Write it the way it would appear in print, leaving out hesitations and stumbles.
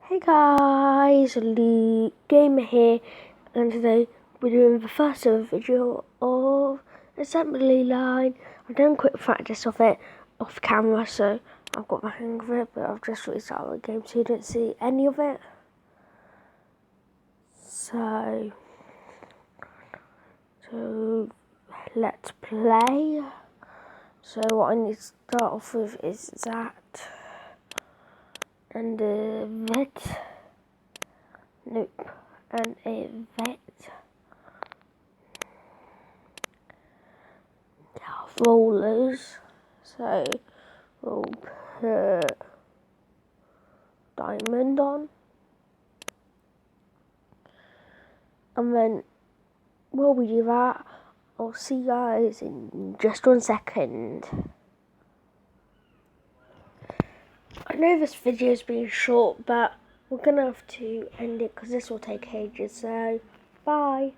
Hey guys, Lee Gamer here, and today we're doing the first ever video of assembly line. I've done quick practice of it off camera, so I've got the hang of it, but I've just restarted the game so you didn't see any of it. So let's play. So what I need to start off with is that, and a vet. Nope, and a vet. Rollers, so we'll put diamond on, and then while we do that, I'll see you guys in just 1 second. I know this video's been short, but we're gonna have to end it because this will take ages, so bye.